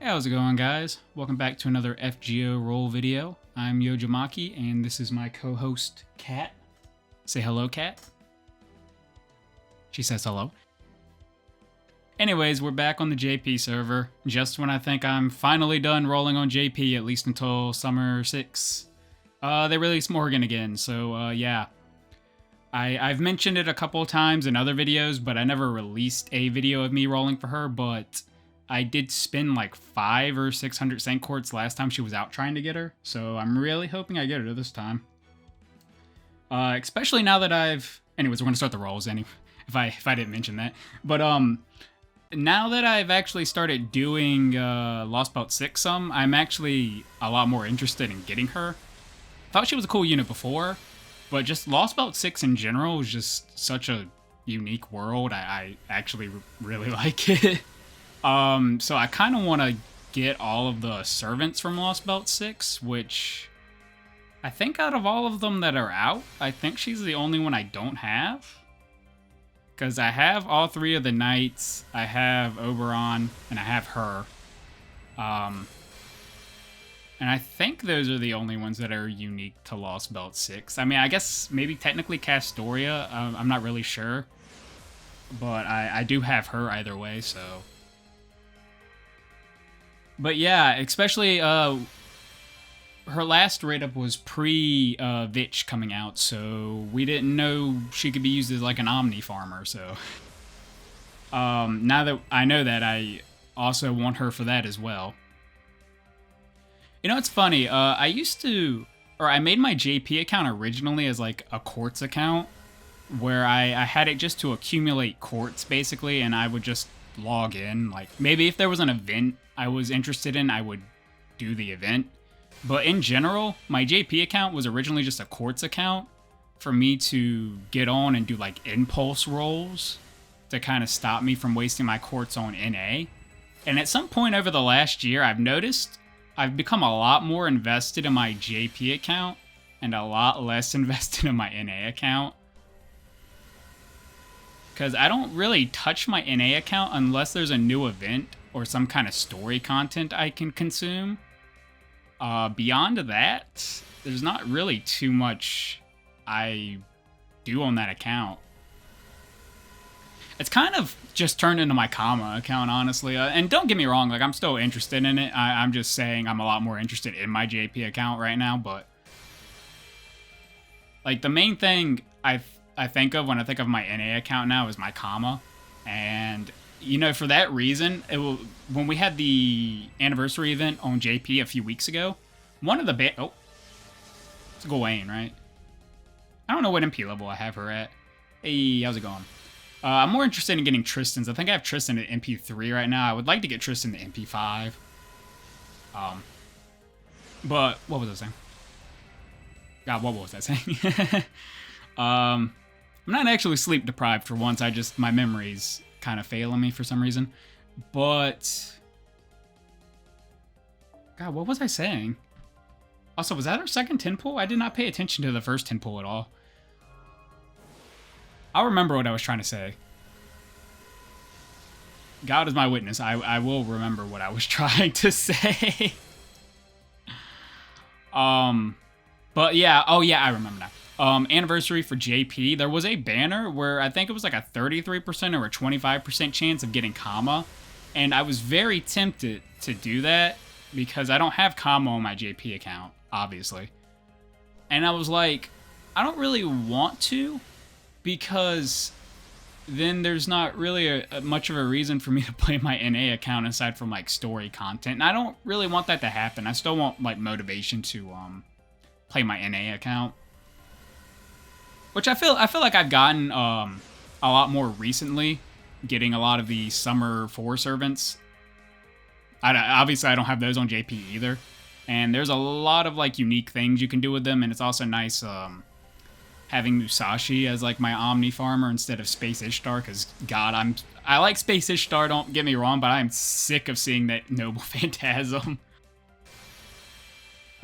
Hey, how's it going, guys? Welcome back to another FGO roll video. I'm Yojimaki, and this is my co-host, Kat. Say hello, Kat. She says hello. Anyways, we're back on the JP server, just when I think I'm finally done rolling on JP, at least until Summer 6. They released Morgan again, so yeah. I've mentioned it a couple of times in other videos, but I never released a video of me rolling for her, but I did spin like 500 or 600 cent quartz last time she was out trying to get her, so I'm really hoping I get her this time. Especially now that anyways, we're gonna start the rolls anyway, if I didn't mention that. But now that I've actually started doing Lost Belt 6 some, I'm actually a lot more interested in getting her. Thought she was a cool unit before, but just Lost Belt 6 in general is just such a unique world. I actually really like it. So I kind of want to get all of the servants from Lost Belt 6, which I think out of all of them that are out, I think she's the only one I don't have. Because I have all 3 of the knights, I have Oberon, and I have her. And I think those are the only ones that are unique to Lost Belt 6. I mean, I guess maybe technically Castoria, I'm not really sure. But I do have her either way, so. But yeah, especially her last rate-up was pre-Vitch coming out, so we didn't know she could be used as like an Omni farmer, so. Now that I know that, I also want her for that as well. You know, it's funny, I made my JP account originally as like a quartz account, where I had it just to accumulate quartz basically, and I would just log in. Like, maybe if there was an event I was interested in, I would do the event. But in general, my JP account was originally just a quartz account for me to get on and do like impulse rolls to kind of stop me from wasting my quartz on NA. And at some point over the last year, I've noticed I've become a lot more invested in my JP account and a lot less invested in my NA account. Because I don't really touch my NA account unless there's a new event or some kind of story content I can consume. Beyond that, there's not really too much I do on that account. It's kind of just turned into my comma account, honestly. And don't get me wrong, like, I'm still interested in it. I'm just saying I'm a lot more interested in my JP account right now, but like, the main thing I think of when I think of my NA account now is my comma. And, you know, for that reason, when we had the anniversary event on JP a few weeks ago, one of the oh, it's Gawain, right? I don't know what MP level I have her at. Hey, how's it going? I'm more interested in getting Tristan's. I think I have Tristan at MP3 right now. I would like to get Tristan to MP5. But what was I saying? God, what was I saying? I'm not actually sleep deprived for once. My memory's kind of failing me for some reason. But God, what was I saying? Also, was that our second 10 pull? I did not pay attention to the first 10 pull at all. I'll remember what I was trying to say. God is my witness. I will remember what I was trying to say. But yeah, oh yeah, I remember now. Anniversary for JP, there was a banner where I think it was like a 33% or a 25% chance of getting comma. And I was very tempted to do that because I don't have comma on my JP account, obviously. And I was like, I don't really want to, because then there's not really much of a reason for me to play my NA account aside from like story content. And I don't really want that to happen. I still want like motivation to play my NA account, which I feel like I've gotten a lot more recently, getting a lot of the Summer 4 servants. Obviously, I don't have those on JP either. And there's a lot of like unique things you can do with them, and it's also nice having Musashi as like my Omni farmer instead of Space Ishtar, because God, I like Space Ishtar, don't get me wrong, but I'm sick of seeing that Noble Phantasm.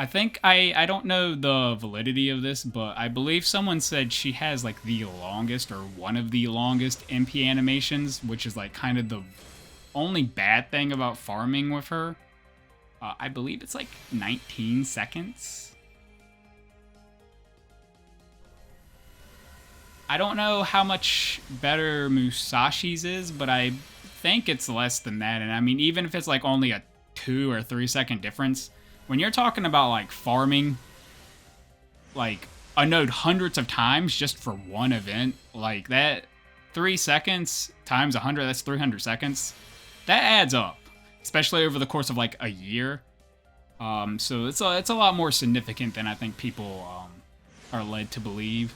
I think, I don't know the validity of this, but I believe someone said she has like the longest or one of the longest MP animations, which is like kind of the only bad thing about farming with her. I believe it's like 19 seconds. I don't know how much better Musashi's is, but I think it's less than that. And I mean, even if it's like only a 2 or 3 second difference, when you're talking about like farming like a node hundreds of times just for one event, like that 3 seconds times 100, that's 300 seconds. That adds up, especially over the course of like a year. So it's a lot more significant than I think people are led to believe.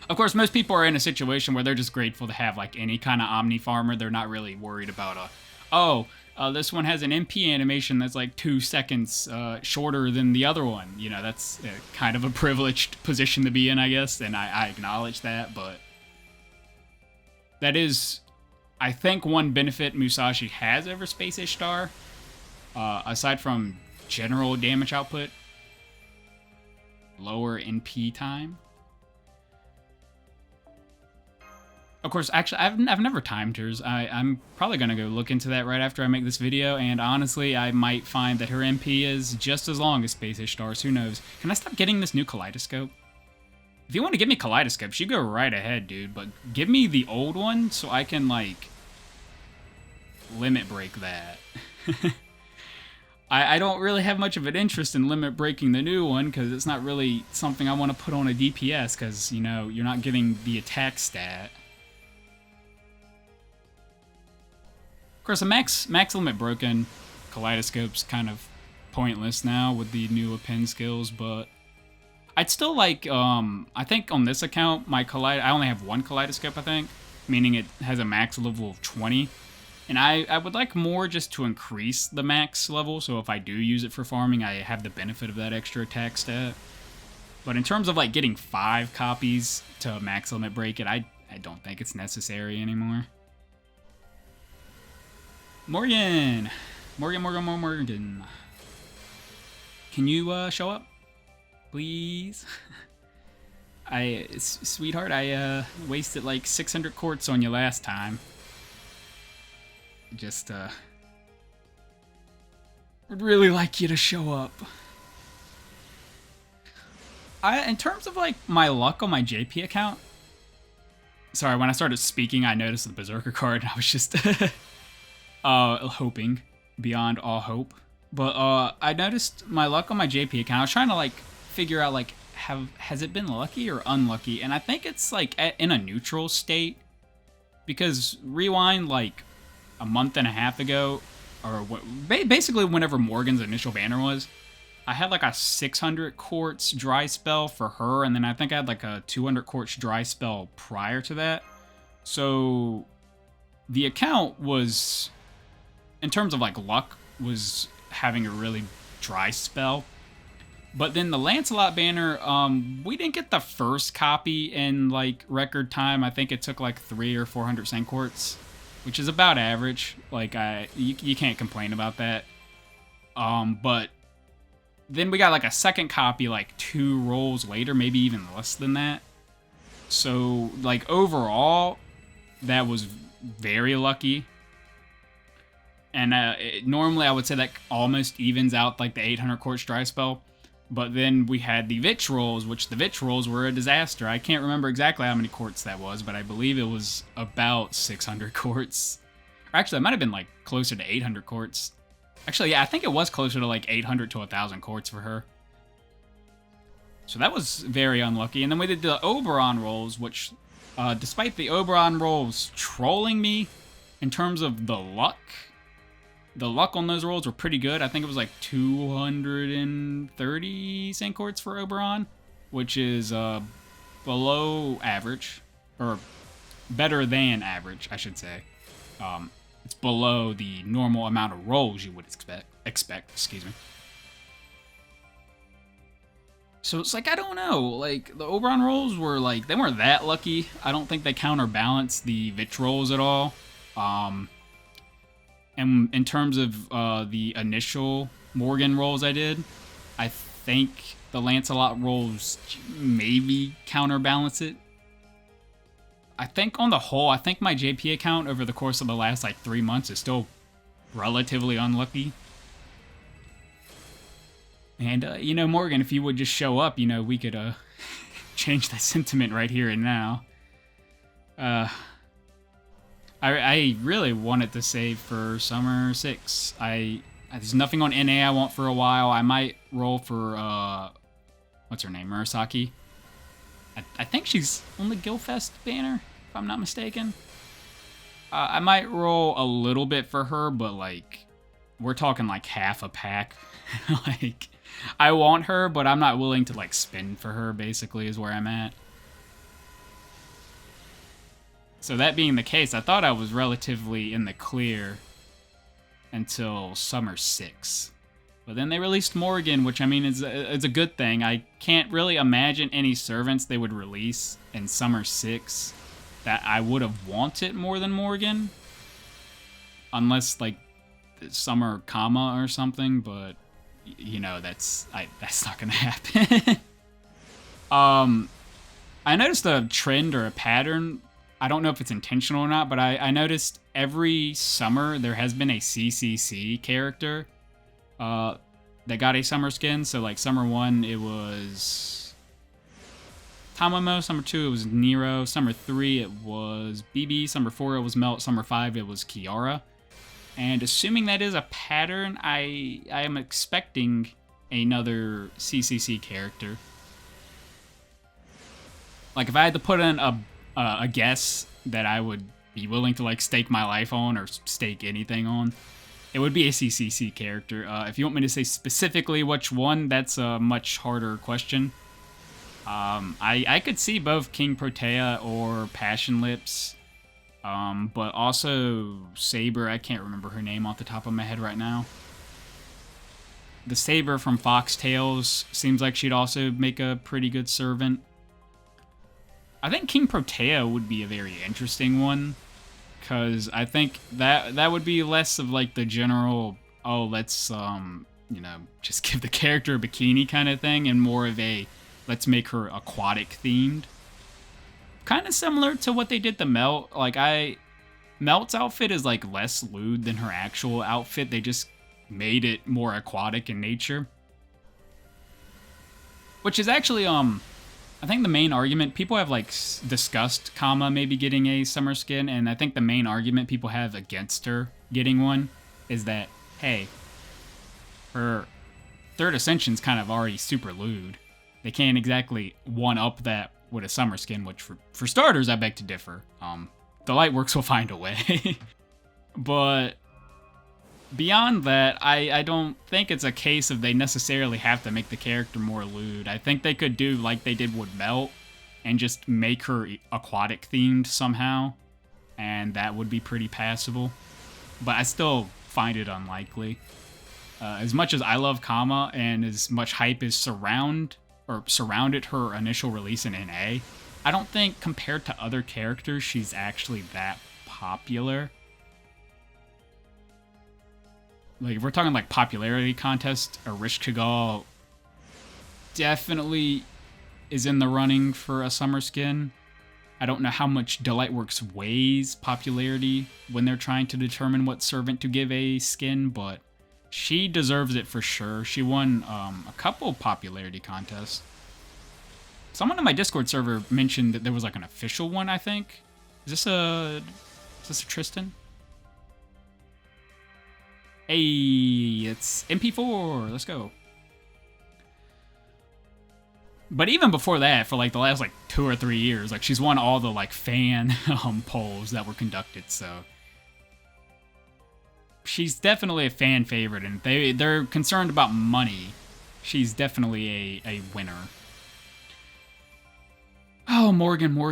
Of course, most people are in a situation where they're just grateful to have like any kind of Omni farmer. They're not really worried about this one has an MP animation that's like 2 seconds shorter than the other one. You know, that's kind of a privileged position to be in, I guess, and I acknowledge that, but that is, I think, one benefit Musashi has over Space Ishtar, aside from general damage output, lower NP time. Of course, actually, I've never timed hers. I'm probably going to go look into that right after I make this video, and honestly, I might find that her MP is just as long as Space Ishtar's. Who knows? Can I stop getting this new Kaleidoscope? If you want to give me Kaleidoscopes, you go right ahead, dude, but give me the old one so I can, like, limit break that. I don't really have much of an interest in limit breaking the new one, because it's not really something I want to put on a DPS, because, you know, you're not getting the attack stat. Of course, a max limit broken Kaleidoscope's kind of pointless now with the new append skills, but I'd still like, I think on this account, I only have one Kaleidoscope, I think, meaning it has a max level of 20, and I would like more just to increase the max level, so if I do use it for farming, I have the benefit of that extra attack stat. But in terms of like getting 5 copies to max limit break it, I don't think it's necessary anymore. Morgan! Morgan. Can you show up? Please? Sweetheart, I wasted like 600 quartz on you last time. Just, would really like you to show up. In terms of like my luck on my JP account, sorry, when I started speaking, I noticed the Berserker card, and I was just hoping beyond all hope. But I noticed my luck on my JP account. I was trying to like figure out like has it been lucky or unlucky, and I think it's like in a neutral state, because rewind like a month and a half ago, or basically whenever Morgan's initial banner was, I had like a 600 quartz dry spell for her, and then I think I had like a 200 quartz dry spell prior to that. So the account was, in terms of like luck, was having a really dry spell. But then the Lancelot banner, we didn't get the first copy in like record time. I think it took like 300 or 400 cent quartz, which is about average. Like you can't complain about that. But then we got like a second copy like 2 rolls later, maybe even less than that. So like overall, that was very lucky. And normally I would say that almost evens out like the 800 quartz dry spell. But then we had the Vitch rolls, which the Vitch rolls were a disaster. I can't remember exactly how many quartz that was, but I believe it was about 600 quartz. Or actually, it might have been like closer to 800 quartz. Actually, yeah, I think it was closer to like 800 to 1,000 quartz for her. So that was very unlucky. And then we did the Oberon rolls, which, despite the Oberon rolls trolling me in terms of the luck on those rolls were pretty good. I think it was like 230 cent quartz for Oberon, which is below average, or better than average, I should say. It's below the normal amount of rolls you would expect, excuse me. So it's like, I don't know, like the Oberon rolls were like, they weren't that lucky. I don't think they counterbalance the Vitch rolls at all. And in terms of the initial Morgan rolls I did, I think the Lancelot rolls maybe counterbalance it. I think on the whole, I think my JP account over the course of the last like 3 months is still relatively unlucky. And, you know, Morgan, if you would just show up, you know, we could, change that sentiment right here and now. I really wanted to save for Summer 6. There's nothing on NA I want for a while. I might roll for, what's her name, Murasaki? I think she's on the Guildfest banner, if I'm not mistaken. I might roll a little bit for her, but, like, we're talking, like, half a pack. Like, I want her, but I'm not willing to, like, spend for her, basically, is where I'm at. So that being the case, I thought I was relatively in the clear until Summer 6. But then they released Morgan, which, I mean, is a good thing. I can't really imagine any servants they would release in Summer 6 that I would have wanted more than Morgan. Unless, like, Summer Kama or something, but, you know, that's not gonna happen. I noticed a trend or a pattern. I don't know if it's intentional or not, but I noticed every summer there has been a CCC character that got a summer skin. So, like, Summer 1, it was Tamamo. Summer 2, it was Nero. Summer 3, it was BB. Summer 4, it was Melt. Summer 5, it was Kiara. And assuming that is a pattern, I am expecting another CCC character. Like, if I had to put in a guess that I would be willing to, like, stake my life on or stake anything on, it would be a CCC character. If you want me to say specifically which one, that's a much harder question. I could see both King Protea or Passion Lips, but also Saber. I can't remember her name off the top of my head right now. The Saber from Foxtails seems like she'd also make a pretty good servant. I think King Protea would be a very interesting one, because I think that would be less of, like, the general, oh, let's, you know, just give the character a bikini kind of thing, and more of a, let's make her aquatic themed. Kind of similar to what they did to Melt. Like, Melt's outfit is, like, less lewd than her actual outfit. They just made it more aquatic in nature. Which is actually, I think the main argument, people have, like, discussed Kama maybe getting a summer skin, and I think the main argument people have against her getting one is that, hey, her third ascension's kind of already super lewd. They can't exactly one-up that with a summer skin, which for starters, I beg to differ. The Lightworks will find a way. But beyond that, I don't think it's a case of they necessarily have to make the character more lewd. I think they could do like they did with Melt and just make her aquatic themed somehow, and that would be pretty passable. But I still find it unlikely. As much as I love Kama and as much hype is surrounded her initial release in NA, I don't think compared to other characters she's actually that popular. Like, if we're talking like popularity contest, Arish Kagal definitely is in the running for a summer skin. I don't know how much Delightworks weighs popularity when they're trying to determine what servant to give a skin, but she deserves it for sure. She won a couple popularity contests. Someone in my Discord server mentioned that there was like an official one, I think. Is this a Tristan? Hey, it's MP4. Let's go. But even before that, for like the last like 2 or 3 years, like she's won all the like fan polls that were conducted, so she's definitely a fan favorite, and they're concerned about money. She's definitely a winner. Oh, Morgan. Why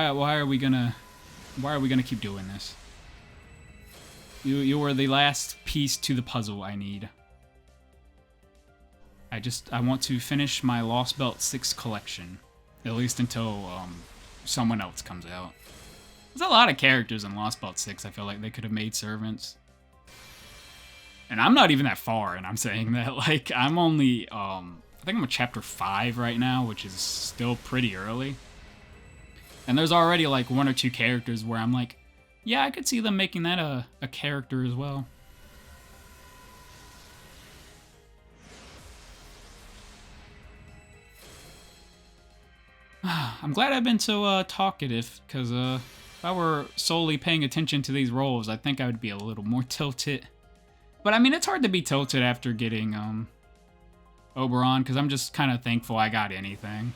are we gonna keep doing this? You were the last piece to the puzzle I need. I want to finish my Lost Belt 6 collection, at least until someone else comes out. There's a lot of characters in Lost Belt 6 I feel like they could have made servants. And I'm not even that far, and I'm saying that. Like, I'm only, I think I'm at chapter 5 right now, which is still pretty early. And there's already like 1 or 2 characters where I'm like, yeah, I could see them making that a character as well. I'm glad I've been so talkative, because if I were solely paying attention to these rolls, I think I would be a little more tilted. But I mean, it's hard to be tilted after getting Oberon, because I'm just kind of thankful I got anything.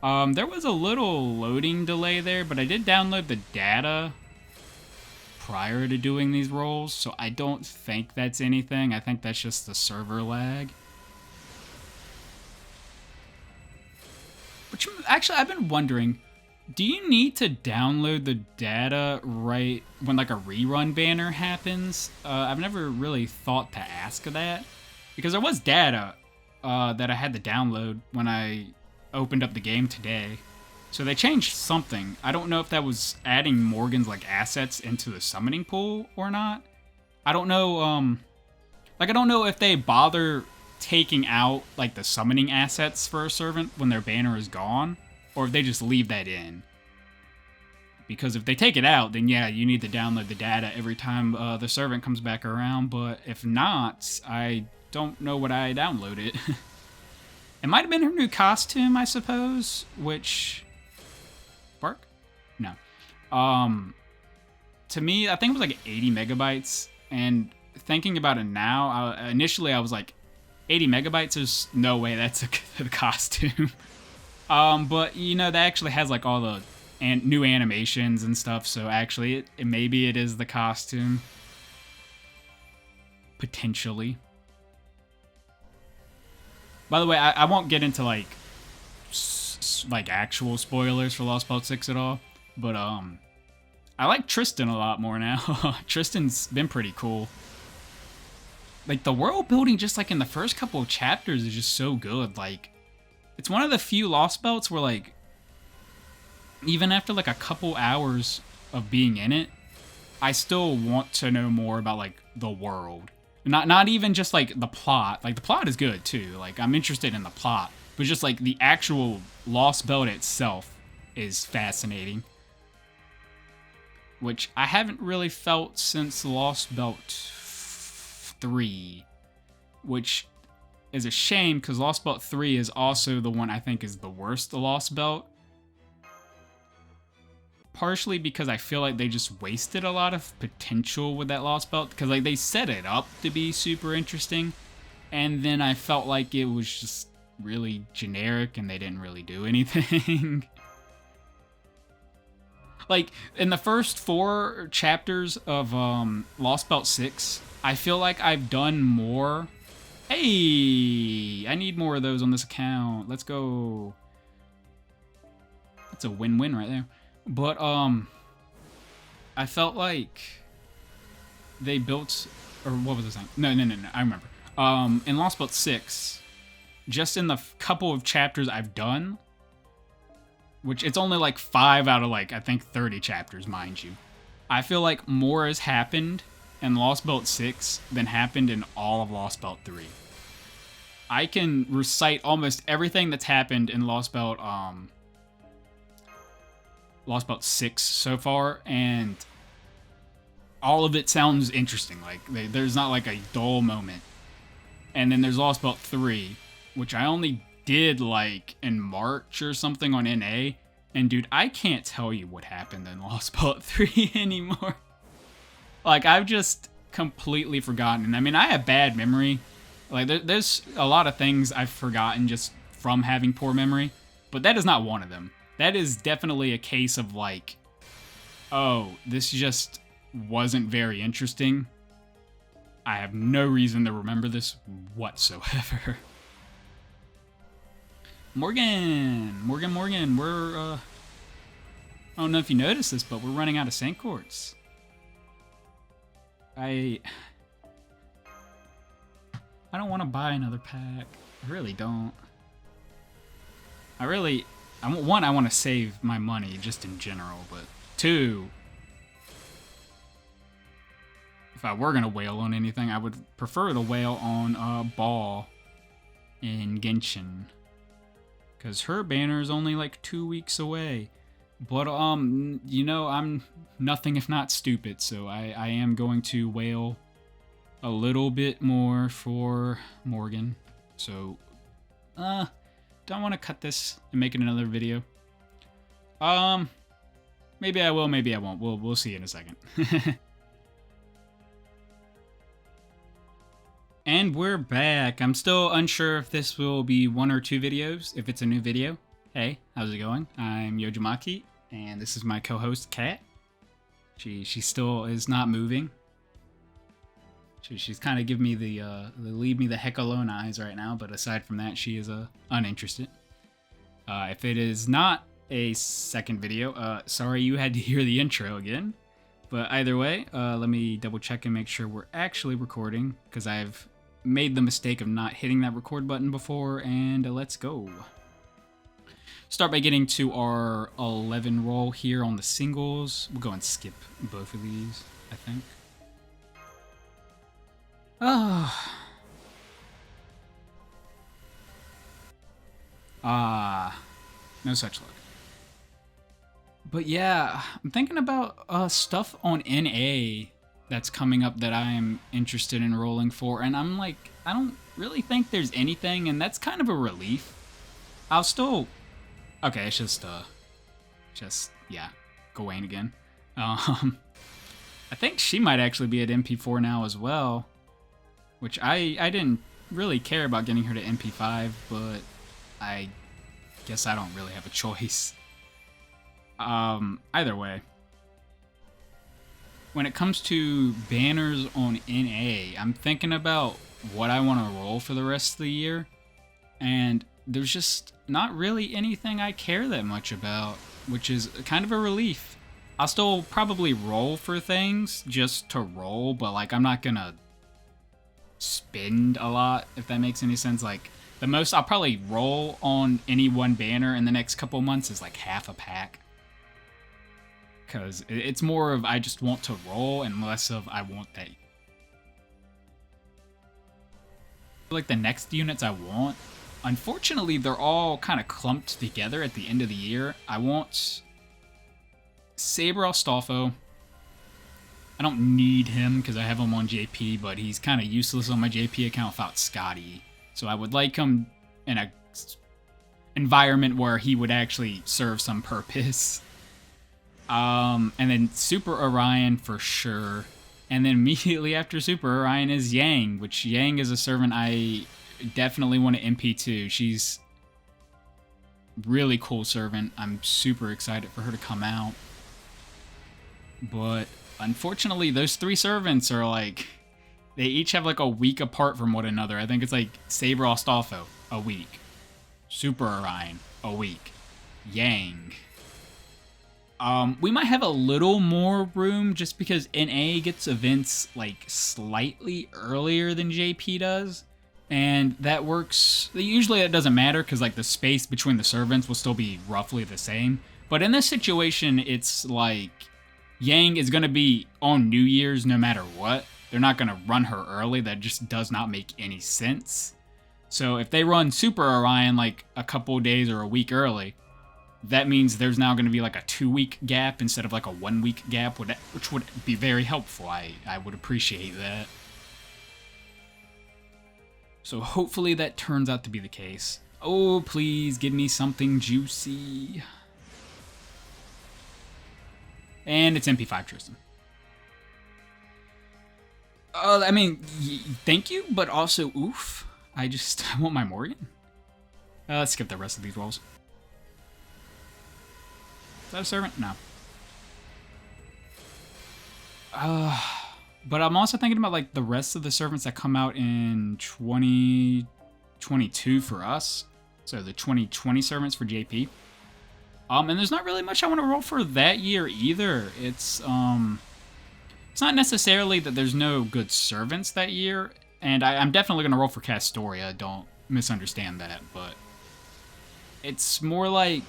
There was a little loading delay there, but I did download the data prior to doing these rolls, so I don't think that's anything. I think that's just the server lag. Which, actually, I've been wondering, do you need to download the data right when like a rerun banner happens? I've never really thought to ask that, because there was data that I had to download when I opened up the game today. So they changed something. I don't know if that was adding Morgan's like assets into the summoning pool or not. I don't know. Like I don't know if they bother taking out like the summoning assets for a servant when their banner is gone, or if they just leave that in. Because if they take it out, then yeah, you need to download the data every time the servant comes back around. But if not, I don't know what I downloaded. It might have been her new costume, I suppose, which... Bark? No. To me, I think it was like 80 megabytes, and thinking about it now, initially I was like, 80 megabytes? There's no way that's a costume. But, you know, that actually has like all the new animations and stuff, so actually, maybe it is the costume. Potentially. By the way, I won't get into like actual spoilers for Lost Belt 6 at all, but I like Tristan a lot more now. Tristan's been pretty cool. Like the world building, just like in the first couple of chapters, is just so good. Like, it's one of the few Lost Belts where like, even after like a couple hours of being in it, I still want to know more about like the world. Not even just like the plot. Like the plot is good too. Like I'm interested in the plot, but just like the actual Lost Belt itself is fascinating, which I haven't really felt since Lost Belt 3, which is a shame because Lost Belt 3 is also the one I think is the worst Lost Belt. Partially because I feel like they just wasted a lot of potential with that Lost Belt, because like they set it up to be super interesting, and then I felt like it was just really generic and they didn't really do anything. Like in the first 4 chapters of Lost Belt 6, I feel like I've done more. Hey, I need more of those on this account. Let's go. That's a win-win right there. But, I felt like they built, or what was I saying? No, I remember. In Lost Belt 6, just in the couple of chapters I've done, which it's only like 5 out of like, I think 30 chapters, mind you, I feel like more has happened in Lost Belt 6 than happened in all of Lost Belt 3. I can recite almost everything that's happened in Lost Belt 6 so far, and all of it sounds interesting. Like there's not like a dull moment. And then there's Lost Belt 3, which I only did like in March or something on NA, and dude, I can't tell you what happened in Lost Belt 3 anymore. Like I've just completely forgotten. And I mean, I have bad memory. Like there's a lot of things I've forgotten just from having poor memory, but that is not one of them. That is definitely a case of like, oh, this just wasn't very interesting. I have no reason to remember this whatsoever. Morgan, we're, I don't know if you noticed this, but we're running out of Saint Quartz. I don't want to buy another pack. I really don't. One, I want to save my money just in general, but 2, if I were going to whale on anything, I would prefer to whale on Ball in Genshin, because her banner is only like 2 weeks away. But, you know, I'm nothing if not stupid, so I am going to whale a little bit more for Morgan. So, do I want to cut this and make it another video? Maybe I will, maybe I won't. We'll see in a second. And we're back. I'm still unsure if this will be 1 or 2 videos, if it's a new video. Hey, how's it going? I'm Yojimaki, and this is my co-host, Kat. She still is not moving. She's kind of giving me the leave me the heck alone eyes right now, but aside from that, she is uninterested. If it is not a second video, sorry you had to hear the intro again. But either way, let me double check and make sure we're actually recording, because I've made the mistake of not hitting that record button before, and let's go. Start by getting to our 11 roll here on the singles. We'll go and skip both of these, I think. No such luck. But yeah, I'm thinking about stuff on NA that's coming up that I'm interested in rolling for, and I'm like, I don't really think there's anything, and that's kind of a relief. I'll still... Okay, it's just, yeah, Gawain again. I think she might actually be at MP4 now as well, which I didn't really care about getting her to MP5, but I guess I don't really have a choice. Either way, when it comes to banners on NA, I'm thinking about what I want to roll for the rest of the year, and there's just not really anything I care that much about, which is kind of a relief. I'll still probably roll for things just to roll, but like I'm not gonna spend a lot, if that makes any sense. Like the most I'll probably roll on any one banner in the next couple months is like half a pack. Because it's more of I just want to roll and less of I want that. Like the next units I want, unfortunately they're all kind of clumped together at the end of the year. I want Saber Astolfo. I don't need him because I have him on JP, but he's kind of useless on my JP account without Scotty. So I would like him in a environment where he would actually serve some purpose. And then Super Orion for sure. And then immediately after Super Orion is Yang, which Yang is a servant I definitely want to MP2. She's really cool servant. I'm super excited for her to come out. But unfortunately, those 3 servants are like, they each have like a week apart from one another. I think it's like Saber Astolfo, a week. Super Orion, a week. Yang. We might have a little more room just because NA gets events like slightly earlier than JP does. And that works. Usually it doesn't matter because like the space between the servants will still be roughly the same. But in this situation, it's like Yang is going to be on New Year's no matter what. They're not going to run her early. That just does not make any sense. So if they run Super Orion like a couple days or a week early, that means there's now going to be like a 2-week gap instead of like a 1-week gap, which would be very helpful. I would appreciate that. So hopefully that turns out to be the case. Oh, please give me something juicy. And it's MP5 Tristan. I mean, thank you, but also oof. I want my Morgan. Let's skip the rest of these rolls. Is that a servant? No. But I'm also thinking about like the rest of the servants that come out in 2022 for us. So the 2020 servants for JP. And there's not really much I want to roll for that year either. It's not necessarily that there's no good servants that year, and I'm definitely gonna roll for Castoria. Don't misunderstand that, but it's more like,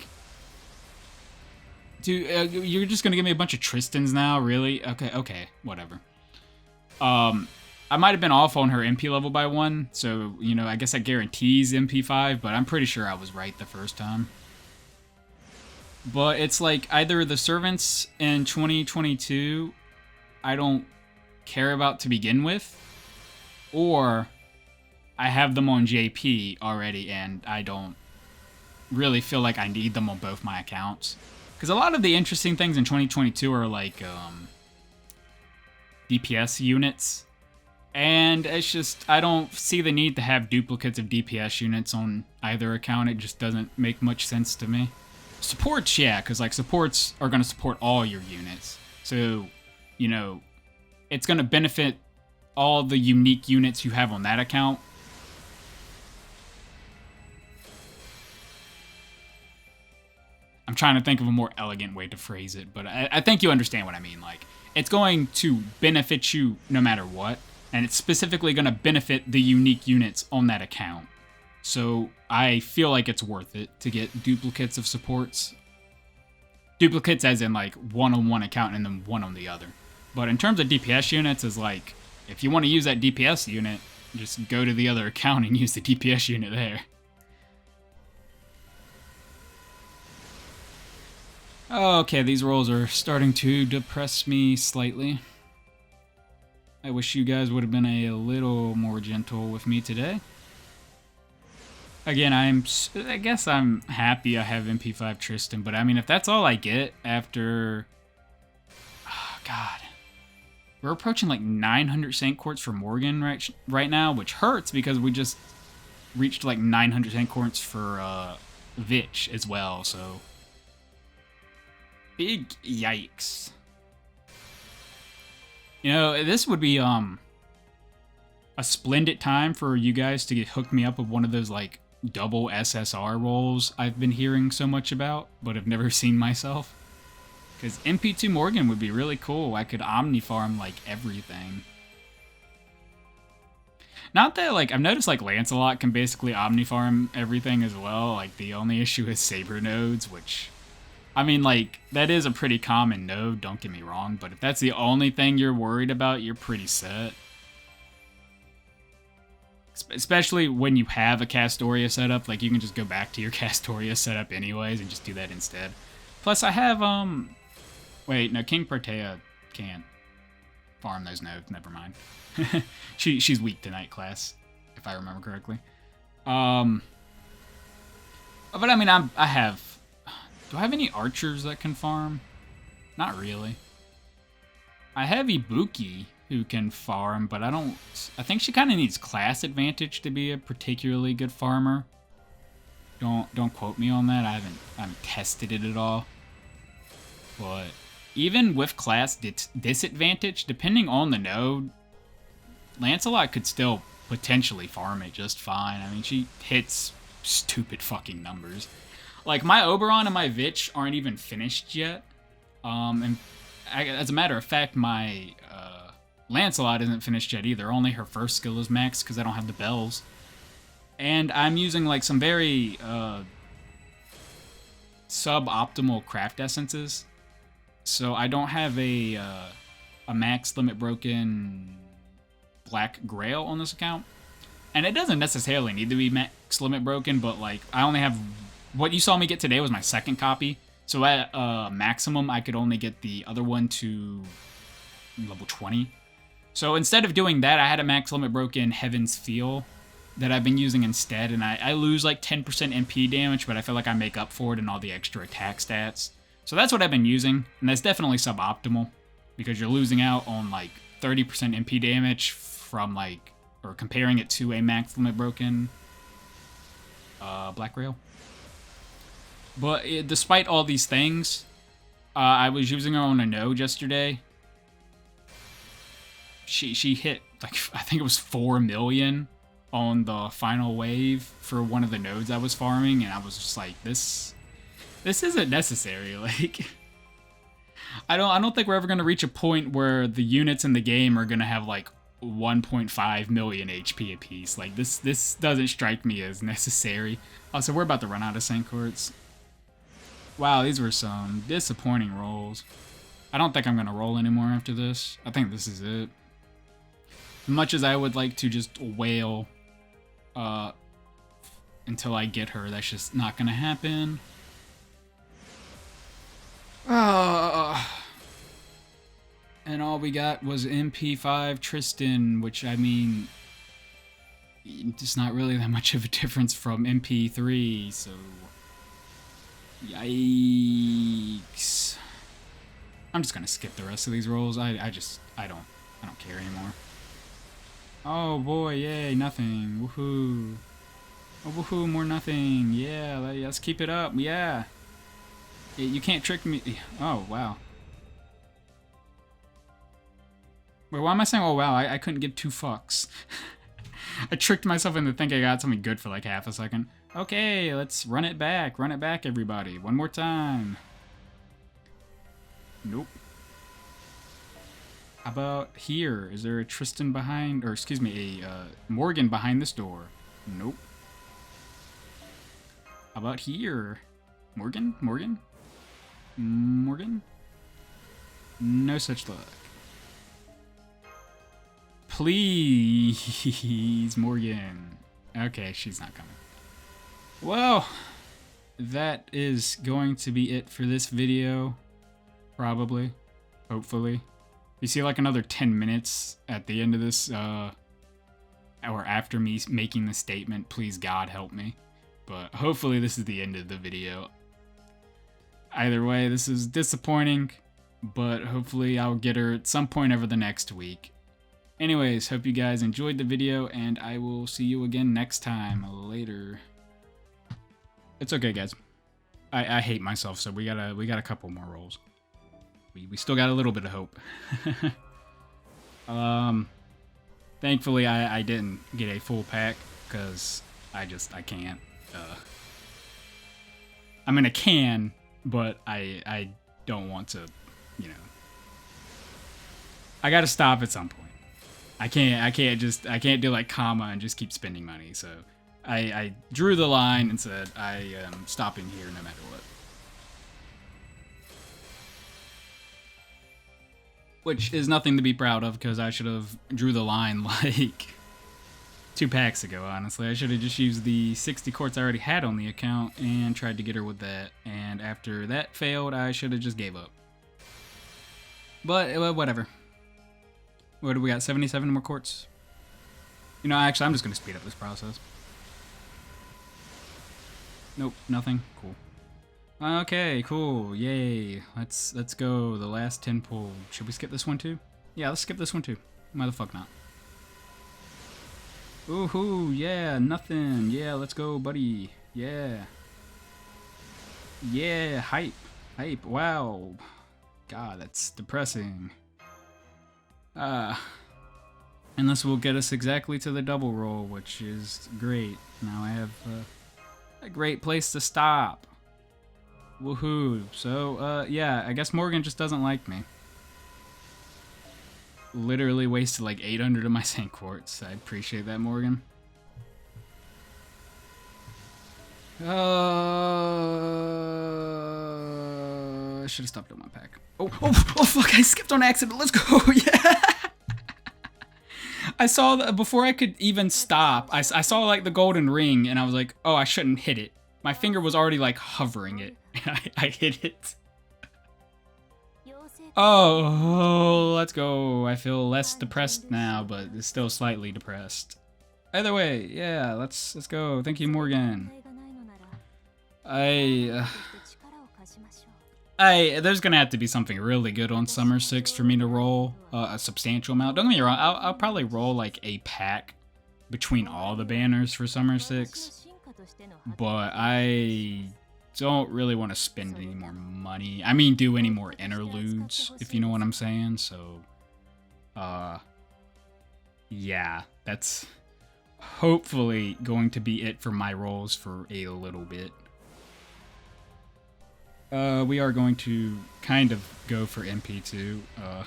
dude, you're just gonna give me a bunch of Tristans now, really? Okay, whatever. I might have been off on her MP level by 1, so, you know, I guess that guarantees MP5, but I'm pretty sure I was right the first time. But it's like either the servants in 2022 I don't care about to begin with, or I have them on JP already and I don't really feel like I need them on both my accounts. Because a lot of the interesting things in 2022 are like DPS units. And it's just, I don't see the need to have duplicates of DPS units on either account. It just doesn't make much sense to me. Supports, yeah, because like supports are going to support all your units. So, you know, it's going to benefit all the unique units you have on that account. I'm trying to think of a more elegant way to phrase it, but I think you understand what I mean. Like, it's going to benefit you no matter what, and it's specifically going to benefit the unique units on that account. So I feel like it's worth it to get duplicates of supports. Duplicates as in like one on one account and then one on the other. But in terms of DPS units, is like, if you want to use that DPS unit, just go to the other account and use the DPS unit there. Okay, these rolls are starting to depress me slightly. I wish you guys would have been a little more gentle with me today. Again, I guess I'm happy I have MP5 Tristan, but I mean, if that's all I get after... Oh, God. We're approaching like 900 Saint Quartz for Morgan right now, which hurts because we just reached like 900 Saint Quartz for Vich as well, so... Big yikes. You know, this would be a splendid time for you guys to hook me up with one of those like double SSR rolls I've been hearing so much about, but have never seen myself. Because MP2 Morgan would be really cool. I could Omni farm like everything. Not that, like, I've noticed like Lancelot can basically Omni farm everything as well. Like, the only issue is Saber nodes, which... I mean, like, that is a pretty common node, don't get me wrong, but if that's the only thing you're worried about, you're pretty set. Especially when you have a Castoria setup, like, you can just go back to your Castoria setup anyways and just do that instead. Plus, I have, wait, no, King Protea can't farm those nodes, never mind. She's weak tonight, class, if I remember correctly. But I mean, I have... Do I have any archers that can farm? Not really. I have Ibuki who can farm, but I don't... I think she kind of needs class advantage to be a particularly good farmer. Don't quote me on that. I haven't tested it at all. But even with class disadvantage, depending on the node, Lancelot could still potentially farm it just fine. I mean, she hits stupid fucking numbers. Like, my Oberon and my Vich aren't even finished yet. And as a matter of fact, my Lancelot isn't finished yet either. Only her first skill is maxed because I don't have the bells. And I'm using, like, some very suboptimal craft essences. So I don't have a max limit broken Black Grail on this account. And it doesn't necessarily need to be max limit broken, but, like, I only have... What you saw me get today was my second copy. So at maximum, I could only get the other one to level 20. So instead of doing that, I had a max limit broken Heaven's Feel that I've been using instead. And I lose like 10% MP damage, but I feel like I make up for it in all the extra attack stats. So that's what I've been using. And that's definitely suboptimal because you're losing out on like 30% MP damage from like, or comparing it to a max limit broken Black Rail. But despite all these things, I was using her on a node yesterday. She hit, like, I think it was 4 million on the final wave for one of the nodes I was farming, and I was just like, this isn't necessary. Like, I don't think we're ever gonna reach a point where the units in the game are gonna have like 1.5 million HP apiece. Like, this doesn't strike me as necessary. Also, we're about to run out of Saint Quartz. Wow, these were some disappointing rolls. I don't think I'm going to roll anymore after this. I think this is it. As much as I would like to just wail until I get her, that's just not going to happen. And all we got was MP5 Tristan, which, I mean, it's not really that much of a difference from MP3, so... Yikes. I'm just gonna skip the rest of these rolls. I don't care anymore. Oh boy, yay, nothing. Woohoo. Oh, woohoo, more nothing. Yeah, let's keep it up. Yeah. You can't trick me. Oh, wow. Wait, why am I saying, oh, wow? I couldn't give two fucks. I tricked myself into thinking I got something good for like half a second. Okay, let's run it back. Run it back, everybody. One more time. Nope. How about here? Is there a Tristan behind, or excuse me, a Morgan behind this door? Nope. How about here? Morgan? Morgan? Morgan? No such luck. Please, Morgan. Okay, she's not coming. Well, that is going to be it for this video. Probably. Hopefully. You see like another 10 minutes at the end of this, or after me making the statement, please God help me. But hopefully this is the end of the video. Either way, this is disappointing, but hopefully I'll get her at some point over the next week. Anyways, hope you guys enjoyed the video, and I will see you again next time. Later. It's okay, guys. I hate myself, so we got a couple more rolls. We still got a little bit of hope. Thankfully I didn't get a full pack, because I can't. I mean, I can, but I don't want to, you know. I gotta stop at some point. I can't do like comma and just keep spending money, so I drew the line and said I am stopping here no matter what. Which is nothing to be proud of, because I should have drew the line like 2 packs ago, honestly. I should have just used the 60 quartz I already had on the account and tried to get her with that. And after that failed, I should have just gave up. But, whatever. What do we got? 77 more quartz? You know, actually, I'm just going to speed up this process. Nope, nothing. Cool. Okay, cool. Yay. Let's go. The last 10 pulled. Should we skip this one too? Yeah, let's skip this one too. Why the fuck not? Woohoo, yeah, nothing. Yeah, let's go, buddy. Yeah. Yeah, hype. Hype. Wow. God, that's depressing. And this will get us exactly to the double roll, which is great. Now I have a great place to stop. Woohoo. So, yeah, I guess Morgan just doesn't like me. Literally wasted like 800 of my Saint Quartz. I appreciate that, Morgan. I should have stopped on my pack. Oh, fuck, I skipped on accident. Let's go, yeah. I saw that before I could even stop. I saw like the golden ring, and I was like, oh, I shouldn't hit it. My finger was already like hovering it, and I hit it. Oh, let's go. I feel less depressed now, but still slightly depressed. Either way, yeah, let's go. Thank you, Morgan. There's gonna have to be something really good on Summer 6 for me to roll a substantial amount. Don't get me wrong, I'll probably roll like a pack between all the banners for Summer 6, but I don't really want to spend any more money. I mean, do any more interludes, if you know what I'm saying. So, yeah, that's hopefully going to be it for my rolls for a little bit. We are going to kind of go for MP2. Am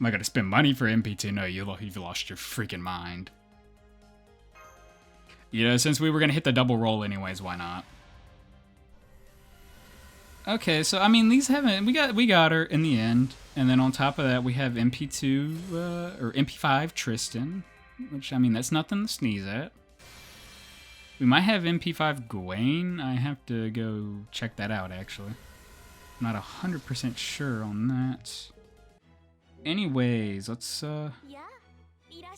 I going to spend money for MP2? No, you've lost your freaking mind. You know, since we were going to hit the double roll anyways, why not? Okay, so I mean, these haven't, we got her in the end, and then on top of that we have MP2 or MP5 Tristan, which I mean that's nothing to sneeze at. We might have MP5 Gawain. I have to go check that out actually. I'm not 100% sure on that. Anyways, let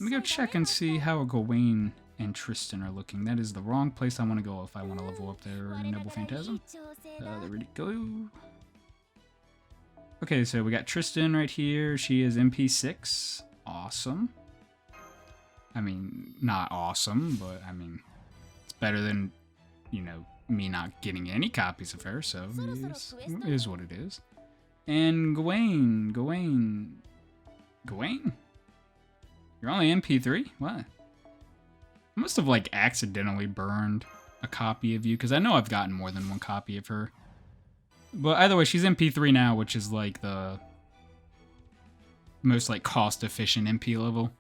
me go check and see how a Gawain and Tristan are looking. That is the wrong place I want to go if I want to level up their Noble Phantasm. There we go. Okay, so we got Tristan right here. She is MP6. Awesome. I mean, not awesome, but I mean, it's better than, you know, me not getting any copies of her, so it is what it is. And Gawain. You're only MP3? What? I must have, like, accidentally burned a copy of you, because I know I've gotten more than one copy of her. But either way, she's MP3 now, which is, like, the most, like, cost-efficient MP level.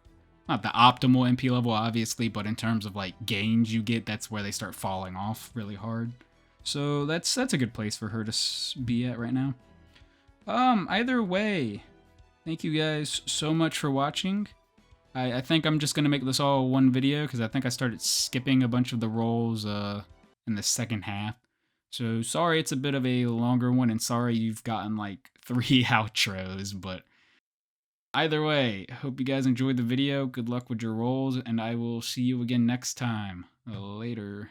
Not the optimal MP level, obviously, but in terms of, like, gains you get, that's where they start falling off really hard. So that's a good place for her to be at right now. Either way, thank you guys so much for watching. I think I'm just going to make this all one video, because I think I started skipping a bunch of the roles in the second half. So sorry it's a bit of a longer one, and sorry you've gotten like 3 outros, but either way, hope you guys enjoyed the video. Good luck with your roles, and I will see you again next time. Later.